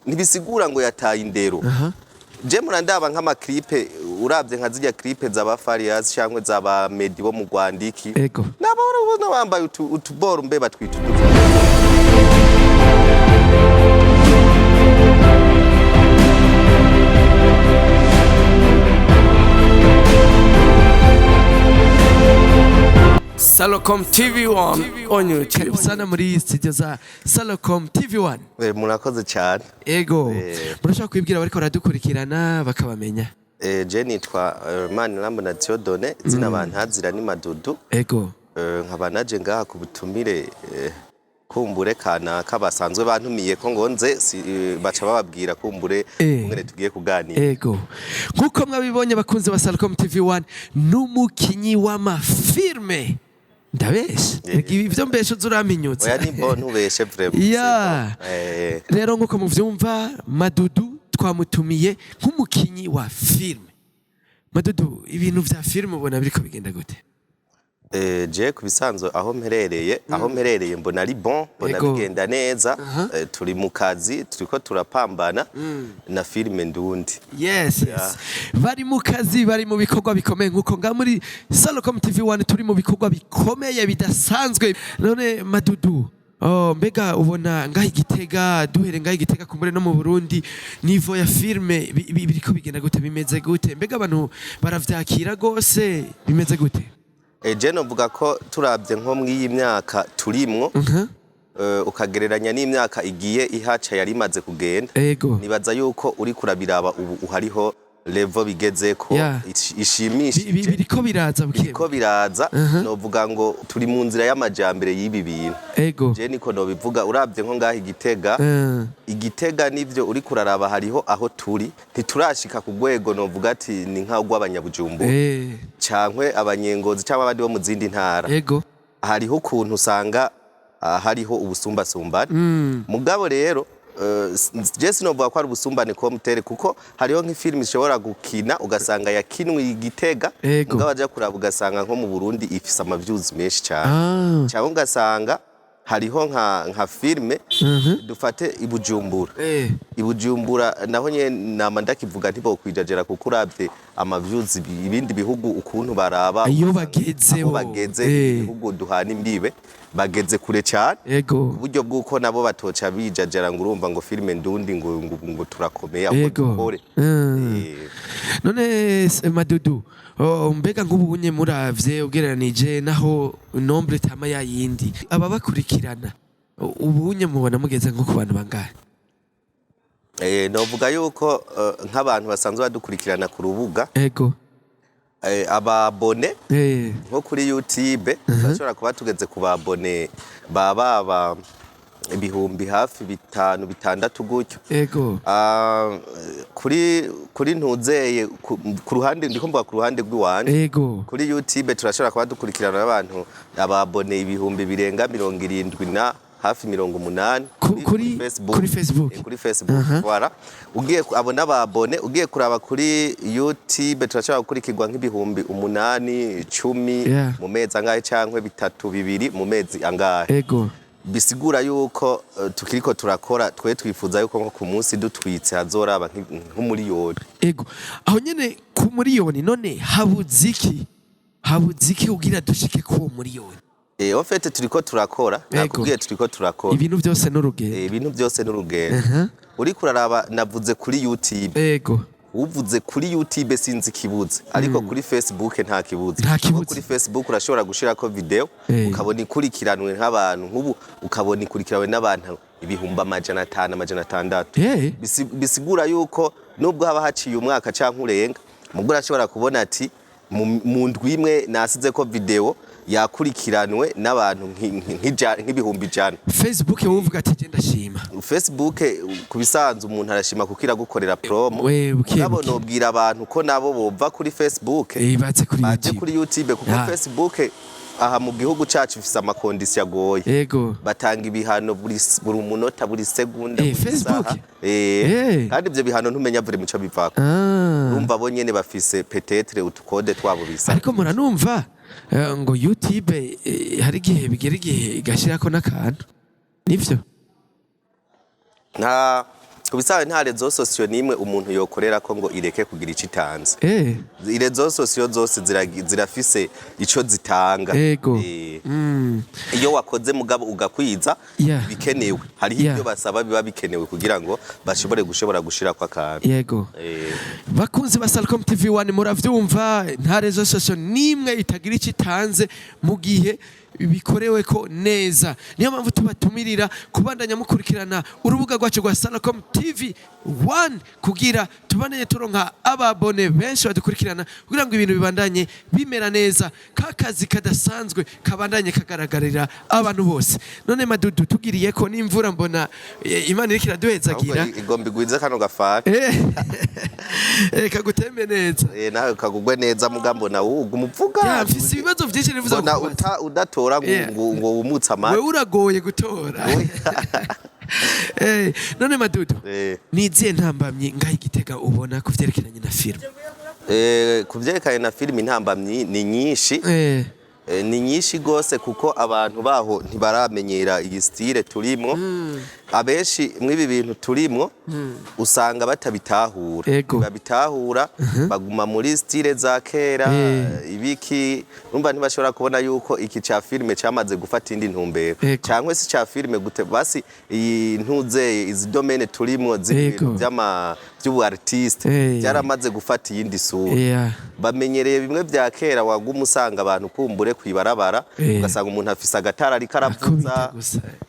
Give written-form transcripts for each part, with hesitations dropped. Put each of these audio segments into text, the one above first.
ntibisigura ngo yataye indero je murandaba nk'amaklipe urabye nka zijya clipe z'aba Farias cyangwa z'aba Medi bo mu Rwandiki nabora ubona bambaye utuboro mbe batwita Salocom TV1 on YouTube. Sana muri studio za Salocom TV1. Murakoze cyane. Ego. Murashaka kwibwira bariko baradukurikirana bakabamenya. Je nitwa Manirambona Theodone zina bantazira ni Madudu. Ego. Nkaba naje ngaha ku butumire kumbure kana kabasanzwe bantumiye ko ngonze baca bababwira kumbure ngene tugiye kuganira. Ego. Nkuko mwabibonye bakunze ba Salocom TV1 numukinyi w'amafilme. Ndabeshe ivyo mbeshe zuraminyutse oya ni bon ubeshe vraiment rero nkuko muvyumva Madudu twamutumiye nk'umukinyi wa filme. Madudu ibintu vya filme ubona biriko bigenda gute? Je kubisanzwe aho mperereye mbona ari bon mbona bigenda neza turi mu kazi turiko turapambana na filme ndundi. Yes. Bari mu kazi bari mu bikorwa bikomeye nkuko nga muri Salocom TV1 turi mu bikorwa bikomeye bidasanzwe. None Madudu mbega ubona ngaho Igitega duhere ngaho Igitega kumbure no mu Burundi nivo ya filme biriko bigenda gute bimeze gute mbega abantu baravyakira gose bimeze gute? Je novuga ko turabye nko mw'iyi myaka turimwo ukagereranya n'imyaka igiye ihaca yari imaze kugenda nibaza yuko uri kurabiraba ubu uhariho level bigezeko ishimishije biriko biraza novuga ngo turi mu nzira y'amajambere y'ibi bintu je niko no bivuga urabye nko ngaho Igitega nivyo uri kuraraba hariho aho turi ntiturashika ku rwego novuga ati ni nka rw'abanyabujumbura cankwe abanyengozi cyangwa abandi bo mu zindi ntara hariho ukuntu usanga hariho ubusumbasumbane mugabo rero Jesse novuga ko ari ubusumbane komtere kuko hariho nk'ifilm ishobora gukina ugasanga yakinwe Igitega mugabo aja kuraba ugasanga nko mu Burundi ifise amaviews menshi cyane cyangwa ugasanga hariho nka filme dufate Ibujumbura naho nye nama ndakivuga ntibo kwijajera kuko urabye amaviews ibindi bihugu ukuntu baraba ayo bageze ibihugu duhana imbibe bageze kure cyane uburyo bwuko nabo batoca bijajera ngo urumva ngo filme ndundi ngo turakomeye aho dukore. None Madudu mbega nk'ubunye muravye ugereranije naho nombre tama ya yindi aba bakurikirana ubunye mubona mugeze nko ku bantu bangahe? Novuga yuko nk'abantu basanzwe badukurikirana ku rubuga ababone nko kuri YouTube bashobora kuba tugeze ku babone baba ibihumbi hafi 5-6 gutyo kuri ntuzeye ku ruhande ndiko mvuga ku ruhande rw'iwanje kuri YouTube turashobora kuba dukurikirana abantu ababone ibihumbi birenga 70 na hafi 80 kuri Facebook wara ugiye abona ababone ugiye kuraba kuri YouTube turashobora gukurikirwa nk'ibihumbi 8-10 mu mezi angahe cankwe 3-2 mu mezi angahe bisigura yuko tukiriko turakora twe twifuza yuko nko ku munsi dutwitse hazoraba nk'umuriyoni. Aho nyene ku muriyoni none habuziki ugira dushike ku muriyoni? En fait turiko turakora nakubwiye turiko turakora ibintu byose n'urugendo ibintu byose n'urugendo uri kuraraba navuze kuri YouTube uvuze kuri YouTube sinzi kibuze ariko kuri Facebook nta kibuze kuri Facebook urashobora gushirako video ukabona ikurikiranwe nk'abantu nk'ubu ukabona ikurikiranwe n'abantu ibihumba 500-600 bisigura yuko nubwo haba haciye umwaka canke urenga mugura ashobora kubona ati mu ndwi imwe nasize ko video yakurikiranwe n'abantu nk'ibihumbi 100. Facebook wuvuga ati genda shima Facebook kubisanzwe umuntu arashima kukira gukorera promo nabo nobwira abantu ko nabo bova kuri Facebook baje kuri YouTube kuko Facebook aha mu gihugu cacu ifise amakondisi yagoye batanga ibihano buri munota buri segonda kandi ivyo bihano ntumenya vure mico bivako urumva bo nyene bafise peut-être utukode twabo bisa ariko muranumva ngo YouTube hari gihe bigera igihe igashirako n'akantu nivyo kubisabe nta rezo sosiyo nimwe umuntu yokorera ko ngo ireke kugira ico itanze. Irezo sosiyo zose zirafise ico zitanga. Iyo wakoze mugabo ugakwiza bikenewe. Hari ibyo basaba biba bikenewe kugira ngo bashobore gushira kwa kantu. Yego. Bakunzi ba Salcom TV 1 muravyumva nta rezo sosiyo nimwe itagira ico itanze mu gihe bikorewe ko neza. Niyo mpamvu tubatumirira kubandanya mukurikirana urubuga rwacu rwa Salcom TV 1 kugira tubandanye turonka ababone benshi badukurikirana kugira ngo ibintu bibandanye bimera neza, kakazi kadasanzwe kabandanye kagaragarira abantu bose. None Madudu tugiriye ko n'imvura mbona Imana iriko iraduhezagira igomba igwize kano gafara kagutembe neza nawe kagugwe neza mugambo na umuvuga mfise ibibazo vyinshi nivuza kubaza udatora ngo umutsa amata we uragoye gutora. None Madudu niziye ntambamye ngaho Igitega ubona kuvyerekeranye na film? Kuvyerekanye na film intambamye ni nyinshi. Ni nyinshi gose kuko abantu baho ntibaramenyera iyi style turimo. Abenshi mwibi bintu turimo usanga batabitahura baguma muri style za kera ibiki numva ntibashobora kubona yuko iki cha filme cyamaze gufata indi ntumbero cyangwa se cha filme gute basi iyi ntuze izi domaine turimo by'ubu artiste byaramaze gufata iyindi sura. Bamenyereye bimwe bya kera waguma usanga abantu kumbure kwibarabara ugasanga umuntu afise agatara ari karavuza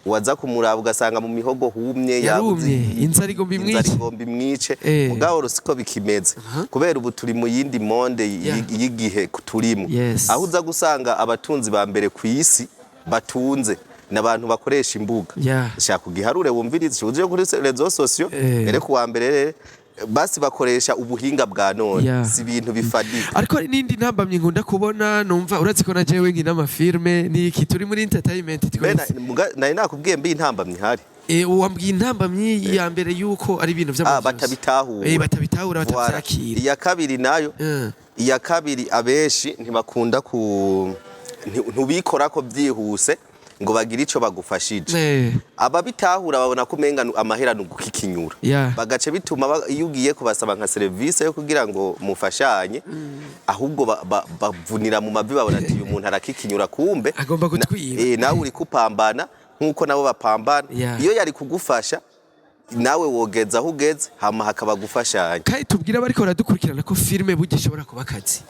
waza kumuraba ugasanga mu mihogo humye yabuze inzara igomba imwice mugabo rusiko bikimeze kubera ubu turi mu yindi monde y'igihe turimo aho uza gusanga abatunzi ba mbere ku isi batunze n'abantu bakoresha imbuga shaka kugiharure wumvirize uje kuri rezo sosiyo ere kuwa mbere basi bakoresha ubuhinga bwa none si ibintu bifadika. Ariko hari n'indi ntambamye nkunda kubona numva urazi ko najewe nkina amafilme niki turi muri entertainment nari nakubwiye mbi intambamye hari wambwiye intambamye ya mbere yuko ari ibintu by'amavuzi batabitahura batavyakira. Iya kabiri nayo iya kabiri abenshi ntibakunda ntubikora ko byihuse ngo bagira ico bagufashije. Ababitahura babona ko umenga amahera nugukikinyura bagace bituma iyo ugiye kubasaba nka service yo kugira ngo mufashanye ahubwo bavunira mu mavi babona ati uyu muntu arakikinyura kumbe agomba gutwiba nawe uri kupambana nkuko nabo bapambana iyo yari kugufasha nawe wogeza aho ugeze hama hakaba gufashanya. Kandi tubwira bariko baradukurikirana ko filme bugishobora kuba akazi.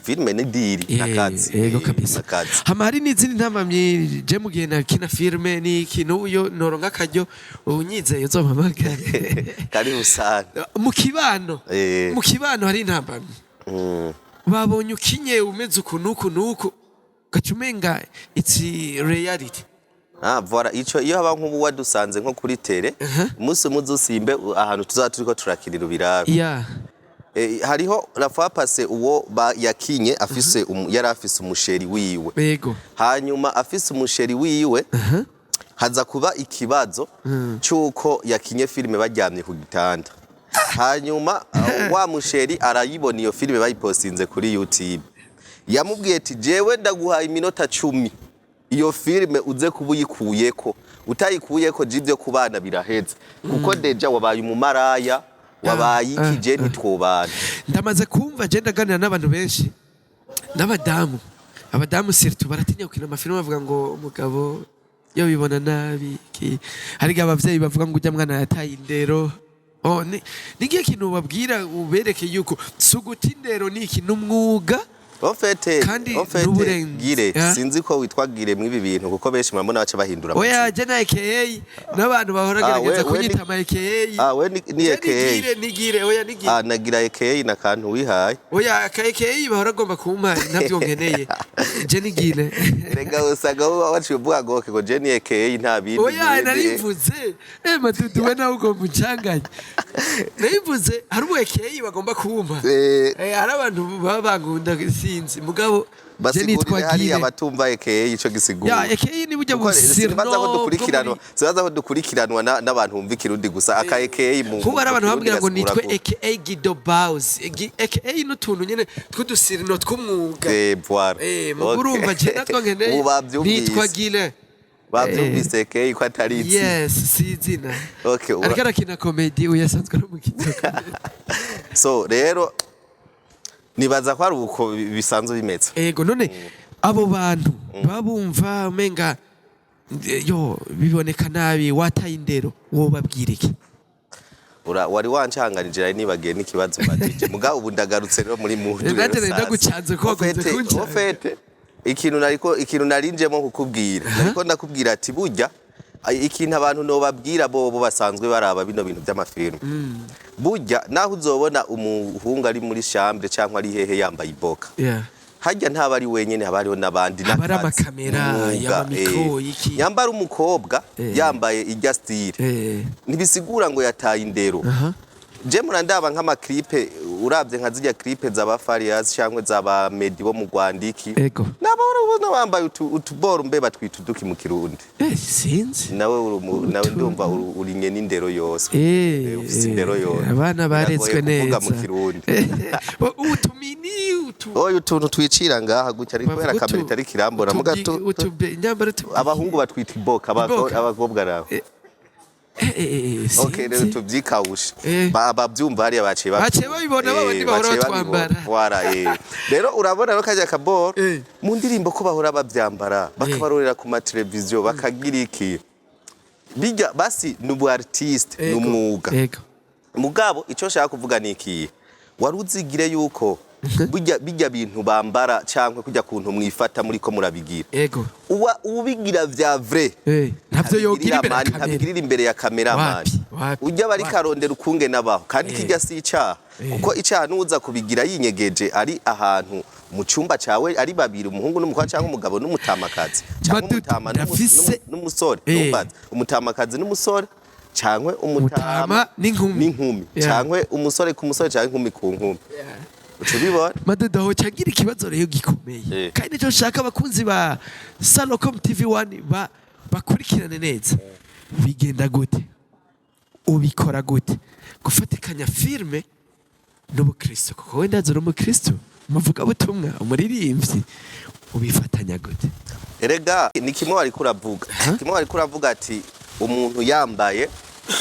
Filme ni diri akazi. Yego kabisa. Hama hari n'izindi ntambamye je mugihe na kina filme ni ikintu yo noronka akaryo unyizeye uzompamagare. Kari usana. Mu kibano hari intambamye. Babonye ukinye umeze uku gacumenga it's reality. Voilà ico iyo haba nk'ubu wadusanze nko kuri tele umunsi muzusimbe ahantu tuzaturiko turakirira ubirabe hariho rafa passe uwo yakinye afise yari afise umusheri wiwe hanyuma afise umusheri wiwe haza kuba ikibazo cyuko yakinye filme baryamye ku gitanda hanyuma wa musheri arayibona iyo filme bayipostinze kuri YouTube yamubwiye ati jewe ndaguhaye iminota 10 iyo filme uze kubuyikuyeko utayikuyeko jivyo kubana biraheze kuko deja wabaye umumaraya wabaye ikije ntitwobana. Ndamaze kumva je ndaganira n'abantu benshi abadamu surtout baratinya gukina amafilme bavuga ngo umugabo yo bibona nabi hari abavyeyi bavuga ngo ujya mwana yataye indero nigiye kintu babwira ubereke yuko suguti indero ni ikintu umwuga Ofete gire sinzi ko witwagire mwibi bintu kuko benshi murabona bace bahindura oya je na AKA n'abantu bahora gerageza kunyita ama AKA we ni AKA nigire oya nigire nagira AKA na kantu wihaye oya AKA bahora gomba kumpa navyo nkeneye je nigire rega usaga waciye uvuga ngo ko je ni AKA nta bintu oya narivuze Madudu we nawe ugomba uncanganye narivuze hari ubu AKA bagomba kumpa hari abantu baba bangunda sinzi mugabo je nitwagire abatumva AKA ico gisigura ya AKA ni burya busirno sibaza ko dukurikiranwa n'abantu bumva ikirundi gusa aka AKA mu kuba ari abantu babwira ngo nitwe AKA Guido Baus AKA n'utuntu nyene tw'udusirno tw'umwuga voilà mugurumva je natwo nkeneye nitwagire bavyumvise keye ko atari itsi. Yes, sizina. Okay. Ariko arakina comedy uyasanzwe no mu kizoka. So rero nibaza ko ari uko bisanzwe bimeze. Ego none abo bantu babumva umenga yo biboneka nabi wataye indero wo babwira iki? Wari wancanganije ari nibagiye n'ikibazo bagije muga ubu ndagarutse rero muri mudu rero nate ndagucanze ko waguze kunca ofete ikintu narinjemo kukubwira ariko ndakubwira ati burya ikintu abantu no babwira bo basanzwe baraba bino bintu by'amafilm burya naho uzobona umuhungu ari muri chambre cyangwa ari hehe yambaye iboka hajya ntaba ari wenyene habariho nabandi n'abari amakamera y'amamiko iki yambara umukobwa yambaye ijya style ntibisigura ngo yataye indero je murandaba nk'amaklipe uravye nka zijya clipe z'aba Farias cyangwa z'aba Medi bo mu Rwandiki nabona bambaye utuboro mbe batwita uduki mu Kirundi sinzi nawe ndumva urinye n'indero yose ufite indero yose abana baretswe neza mu Kirundi utumini oyo tuntu twicira ngaha gutya ariko era kamera itari kirambona mu gato abahungu batwita iboka abakobwa raho Okay, rero tubyikawusha babyumva hariya baciye babibona babandi bahora batwambara rero urabona no kajya kaboro mu ndirimbo ko bahora babyambara bakabarorera ku ma televiziyo bakagira iki bijya basi n'ubu artiste n'umwuga mugabo icyo shaka kuvuga ni iki waruzigire yuko bijya bintu bambara cyangwa kujya kuntu mwifata muri ko murabigira ubigira vya vrai ntavyo yogirira imbere ya cameraman ujya bari karondera ukunge nabaho kandi kijya si icaha kuko icaha nuza kubigira yinyegeje ari ahantu mu cyumba cawe ari babiri umuhungu n'umukobwa cyangwa umugabo n'umutamakazi cyangwa umutama n'umusore umutamakazi n'umusore cyangwa umutama n'inkumi cyangwa umusore ku musore cyangwa inkumi ku nkumi Uchubibona Madudaho cyagira ikibazo rero gikomeye kandi cyo shaka abakunzi ba Salocom TV1 bakurikirane neza bigenda gute ubikora gute gufatikanya filme n'Umukristo kuko wenda zoro Umukristo muvuga butumwa umuririmbyi ubifatanya gute erega ni kimwe wari kuravuga ati umuntu yambaye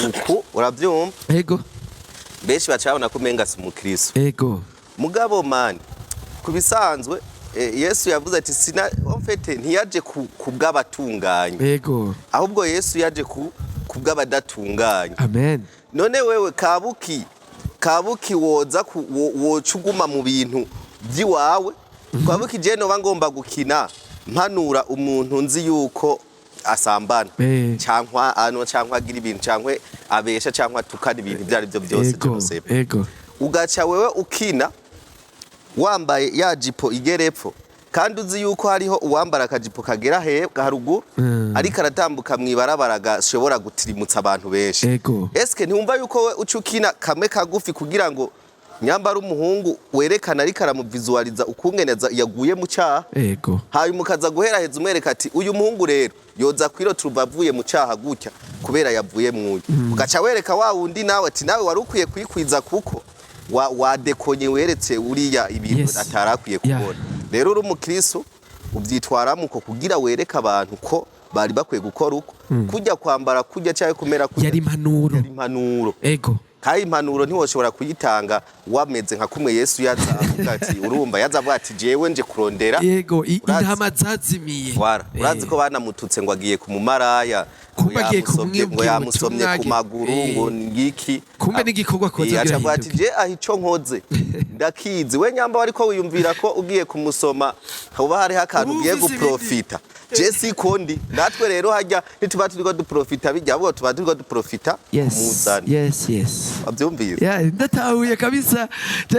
uku urabyumva ego benshi bacabona ko menga si Umukristo ego mugabo man kubisanzwe Yesu yavuze ati sina ofete ntiyaje kubw'abatunganye yego ahubwo Yesu yaje kubw'abadatunganye amen none wewe kabuki woza wocuguma mu bintu byiwawe kabuki je no bangomba gukina mpanura umuntu nzi yuko asambana cyangwa agira ibintu cyangwa abesha cyangwa tukana ibintu byari byo byose byose ego ugaca wewe ukina wambaye ya jipo igerepfo kandi uzi yuko hariho uwambara akajipo kagera haruguru ariko aratambuka mwibarabara gashobora gutirimutsa abantu benshi eske ntiwumva yuko we ucukina kamwe kagufi kugira ngo nyambara umuhungu werekana ariko aramuvisualiza ukungeneza yaguye mu cyaha hanyuma ukaza guheraheza umwereka ati uyu muhungu rero yoza kwiro tubavuye mu cyaha gutya kubera yavuye mwuye ugaca wereka wa wundi nawe ati nawe wari ukwiye kwikwiza kuko wadekonye weretse uriya ibintu atarakwiye kubona rero uri Umukristo ubyitwaramo uko kugira wereka abantu ko bari bakwiye gukora uko kujya kwambara kujya cyangwa kumera kujya yari impanuro ego kandi impanuro ntiwoshobora kuyitanga wameze nka kumwe Yesu yaza avuga ati urumva yaza avuga ati jewe nje kurondera yego intama zazimiye urazi ko banamututse ngo agiye ku mumaraya ngo yamusomye ku maguru ngo ngiki kumbe n'igikorwa koza birahinduka ati je ahico nkoze ndakizi we nyamba wariko wiyumvira ko ugiye kumusoma hoba hari akantu ugiye guprofita Jesse Kondi natwe rero hajya nituba turiko duprofita bijya abo tuba turiko duprofita muzana yes abyumvira ndatahuye kabisa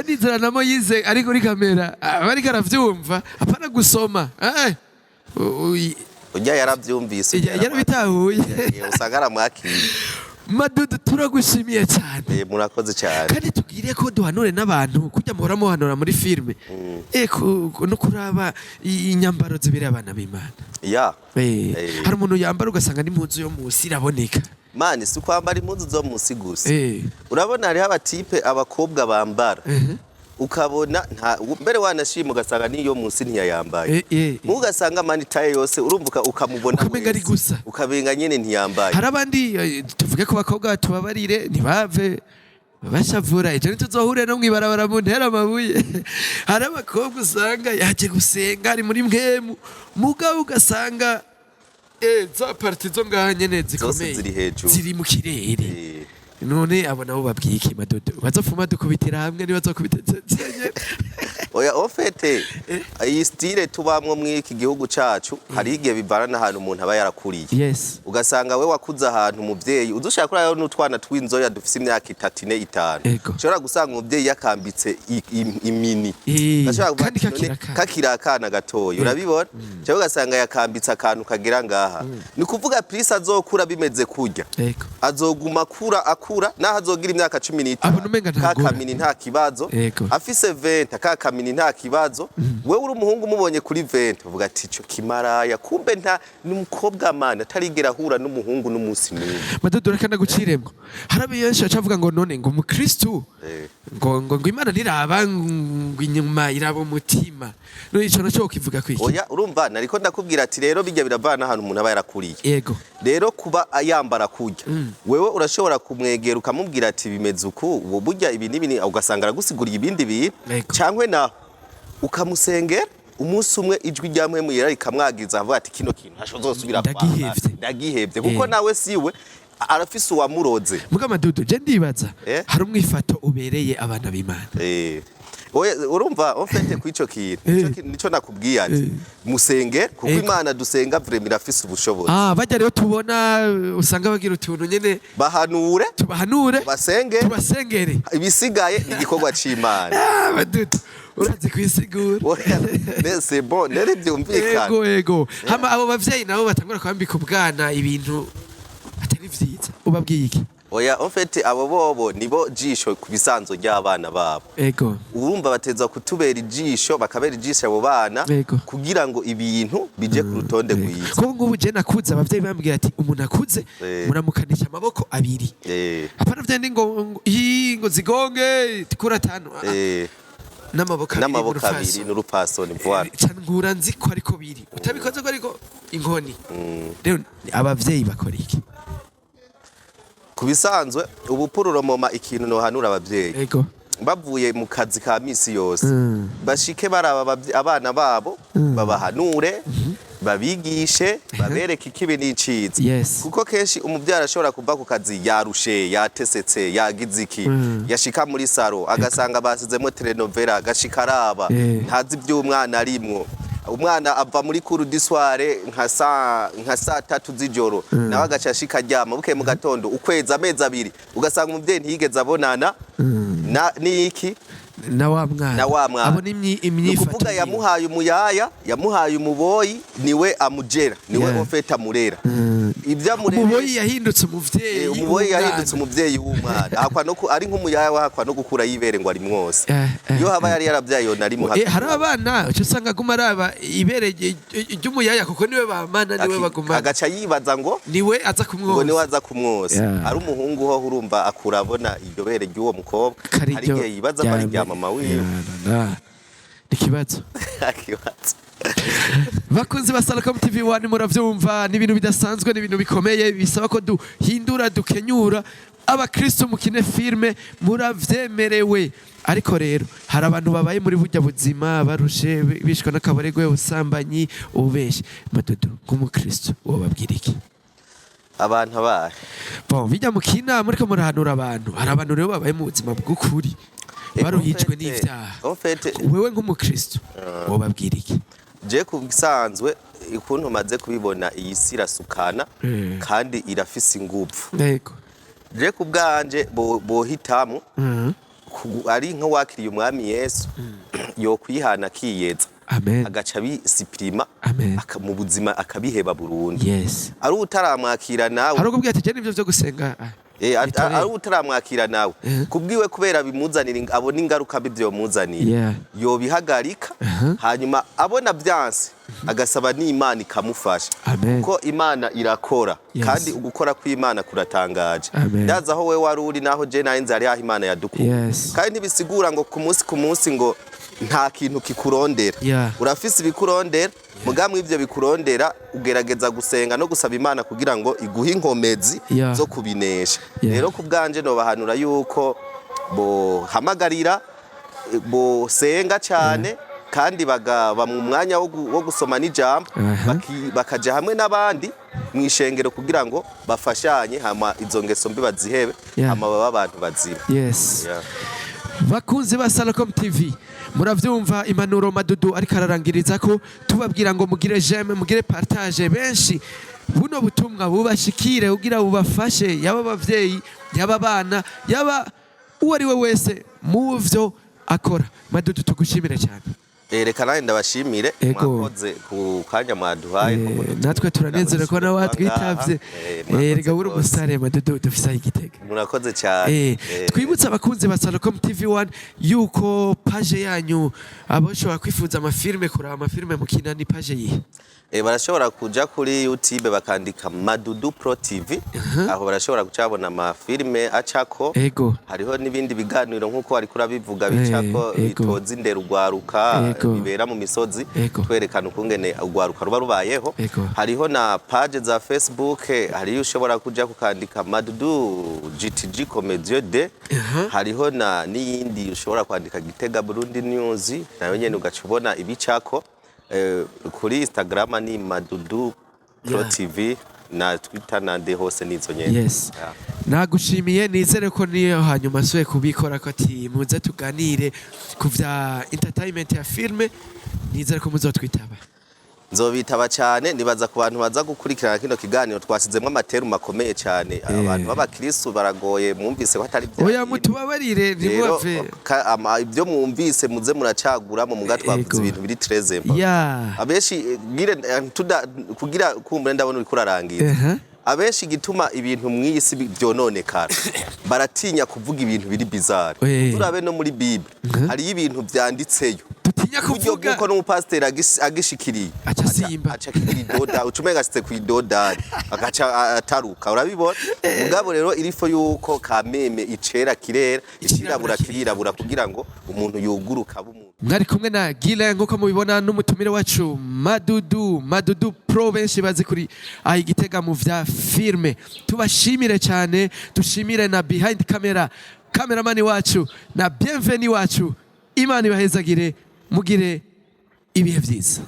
ndizera namo yize ari kuri kamera bari karavyumva apana gusoma ujya yarabyumvise yarabitahuye usagara mwakiri Madudu turagushimiye cyane murakoze cyane kandi tugiriye ko duhanure n'abantu kujya muhora muhanura muri filme no kuraba inyambaro zibere abana b'Imana hari umuntu yambara ugasanga n'impunzu yo musi iraboneka mani si kwambara impunzu zo musi gusa urabona hariho abatipe abakobwa bambara ukabona mbere wanashima ugasanga niyo munsi ntiyayambaye ugasanga amanitaye yose urumvuka ukamubona ukamenga ari gusa ukabenga nyene ntiyambaye. hari abandi tuvuge ko bakobwa tubabarire ntibave bashavura ejo ntituzohure no mwibarabara mu ntera amabuye. hari abakobwa usanga yaje gusenga ari muri mwemu mugabo ugasanga za parti zo ngaha nyene zikomeye ziri mu kirere. none abo nabo babwiye iki Madodo bazofuma dukubitira hamwe nibazokubita oya ofete iyi style tubamwo mw'iki gihugu cacu hari igihe bivana n'ahantu umuntu aba yarakuriye. Yes. ugasanga we wakuze ahantu umuvyeyi udushaka kuri ayo n'utwana tw'inzoya dufise imyaka 3 4 5 ushobora gusanga umuvyeyi yakambitse imini kandi kakira akana gatoya urabibona cyangwa ugasanga yakambitse akantu kagira ngaha ni kuvuga prise azokura bimeze kurya azoguma akura naho azogira imyaka 15 kakamini nta kibazo afise 20 kakamini nta kibazo wewe uri umuhungu mubonye kuri 20 uvuga ati cyo kimaraya kumbe nta n'umukobwa mana atarigera hura n'umuhungu n'umunsi n'umwe. Madodo rekana guciremwo harabiyenshi acavuga ngo none ngo umukristo ngo Imana niraba ngo inyuma iraba umutima no ico naco kivuga kwiki. Oya urumva nariko ndakubwira ati rero bijya biravana ahantu umuntu aba yarakuriye. Yego rero kuba ayambara kurya wewe urashobora kumwegera ukamubwira ati bimeze uku ubu burya ibi n'ibini ugasanga aragusiguriye ibindi bintu cyangwe naho ukamusengera umunsi umwe ijwi ryamwe muyera rikamwagiza avuga ati kino kintu ntashozosubira kwa ndagihevye kuko nawe siwe arafise uwamuroze. Muga Madodo je ndibaza hari umwifato ubereye abana b'Imana. urumva ofete kwico kintu nico nakubwiye ati musenge kuko Imana dusenga vraiment irafise ubushobozi. Bajya rero tubona usanga bagira utuntu nyene tubahanure tubasengere ibisigaye igikorwa c'Imana. Madodo urazi kwisigura c'est bon nere byumvikana ego hama abo bavyeyi nabo batangura kwambika ubwana ibintu atari vyiza ubabwiye iki? Oya ofete abo bobo nibo jisho kubisanzo ry'abana babo. Ego urumva bateza kutubera ijisho bakabera ijisho abo bana kugira ngo ibintu bije ku rutonde rwiza. Ko ngubu je nakuze abavyeyi bambwira ati umuntu akuze muramukanisha amaboko abiri apana vyende ngo zigonge tikura tano n'amaboko abiri n'urupasoni voila ngura nzi ko ariko biri utabikoze ko ariko inkoni. Rero abavyeyi bakora iki? Kubisanzwe ubupururo moma ikintu no hanura abavyeyi bavuye mu kazi ka misi yose bashike baraba abana babo babahanure babigishe babereke ikibi n'iciza kuko kenshi umuvyara ashobora kuva ku kazi yarushe yatesetse yagize iki yashika muri saro agasanga basizemo telenovela agashika araba ntazi ivy'umwana arimwo umwana ava muri cour du soir nka saa 3 z'ijoro nawe agaca ashika aryama buke mu gatondo ukwezi amezi abiri ugasanga umuvyeyi ntiyigeze abonana niki na wa mwana abo imyifato kuvuga yamuhaye umuyaya yamuhaye umuboyi niwe amujera niwe ofeta amurera umuboyi yahindutse umuvyeyi umuboyi yahindutse umuvyeyi w'umwana akwa no ari nk'umuyaya wakwa no gukura yibere ngo ari mwose iyo haba yari yaravyaye nari mu hari abana cyo usanga guma araba ibere ry'umuyaya kuko niwe bamana niwe baguma agaca yibaza ngo niwe aza kumwoza ngo niwe aza kumwoza ari umuhungu ho urumva akurabona iryo bere ry'uwo mukobwa hari igihe yibaza ko ari mama wiwe ikibazo bakunzi ba Salcom TV 1 muravyumva ni ibintu bidasanzwe ni ibintu bikomeye bisaba ko duhindura dukenyura abakristo mukine filme muravyemerewe. Ariko rero hari abantu babaye muri burya buzima barushe bishwa n'akaboregwe ubusambanyi ububeshe. Madodo nk'umukristo wobabwira iki abantu abahe? Bon bijya mukina muri ko murahanura abantu hari abantu rero babaye mu buzima bw'ukuri baruhijwe n'ivyaha wewe nk'umukristo wobabwira iki? Je kubisanzwe ikuntu maze kubibona iyi sirasukana kandi irafise ingufu. Je kubwanje bohitamo ari nka wakiriye umwami Yesu yo kwihana kiyeza agaca bisipirima mu buzima akabiheba burundu. Ari utaramwakira nawe hari ubwo ati je nivyo byo gusenga ari utaramwakira nawe kubwiwe kubera bimuzanira abona ingaruka bivyo muzaniye yo bihagarika hanyuma abona byanse agasaba n'Imana ikamufasha kuko Imana irakora kandi ugukora kw'Imana kuratangaje ndaza aho we wari uri naho je narinze ari aho Imana yadukuye kandi ntibisigura ngo ku munsi ngo nta kintu kikurondera urafise ibikurondera mugamwe ivyo bikurondera ugerageza gusenga no gusaba Imana kugira ngo iguhe inkomezi zo kubinesha rero kubganje no bahanura yuko bo hamagarira bo senga cyane kandi bagaba mu mwanya wo gusoma n'ijambo bakaja hamwe n'abandi mwishengero kugira ngo bafashanye hama izo ngeso mbi bazihebe hama baba abantu bazira bakunzi ba Salocom TV muravyumva impanuro Madudu ariko ararangiriza ko tubabwira ngo mugire j'aime mugire partage benshi buno butumwa bubashikire ugira bubafashe yaba bavyeyi yaba bana yaba uwo ari we wese muvyo akora. Madudu tugushimire cyane. Reka nawe ndabashimire mwakoze ku kanya mwaduhaye natwe turanezera ko nawe watwitavye rega buri umusare Madudu dufisa igitega murakoze cyane twibutsa abakunzi ba Salocom TV1 yuko page yanyu aboshobora kwifuza amafilme kuraba amafilme mukina ni page yihe barashobora kuja kuri YouTube bakandika Madudu Pro TV aho barashobora kucabona amafilme acako hariho n'ibindi biganiro nkuko ari kurabivuga bicako bitoza indero ugwaruka bibera mu misozi twerekana ukungene ugwaruka ruba rubayeho hariho na page za Facebook hariyo ushobora kuja kukandika Madudu GTG Comedy de hariho na niyindi ushobora kwandika Gitega Burundi News nayo nyene ugacubona ibicako kuri Instagram ni Madudu Pro TV na Twitter nande hose nizo nyene nagushimiye nizere ko niyo hanyuma soye kubikora ko ati muze tuganire ku vya entertainment ya filme nizere ko muzotwitaba nzobitaba cyane nibaza ku bantu baza gukurikirana kino kiganiro twasizemwe amateru makomeye cyane abantu b'abakristo baragoye mwumvise ko atari bya oya mutubabarire nimwove ibyo mwumvise muze muracagura mu mugatwavuze ibintu biri 13 abeshi kugira kumbure ndabona uri kurarangira abeshi gituma ibintu mwisi byononekara baratinya kuvuga ibintu biri bizarre turabe no muri Bible hari ibintu byanditseyo dutinya kuvuga kuko n'umupasiteri agishikiriye aca kidoda ucumenga site kwidodari agaca ataruka urabibona mugabo rero irifo yuko kameme icera kirera ikirabura kirirabura kugira ngo umuntu yuguruka bumuntu mwari kumwe na Gile nkuko mubibona n'umutumire wacu Madudu Pro benshi bazi kuri aho Igitega mu vya filme tubashimire cyane dushimire na behind cameraman wacu na bienvenue wacu Imana ibahezagire mugire ibihe byiza.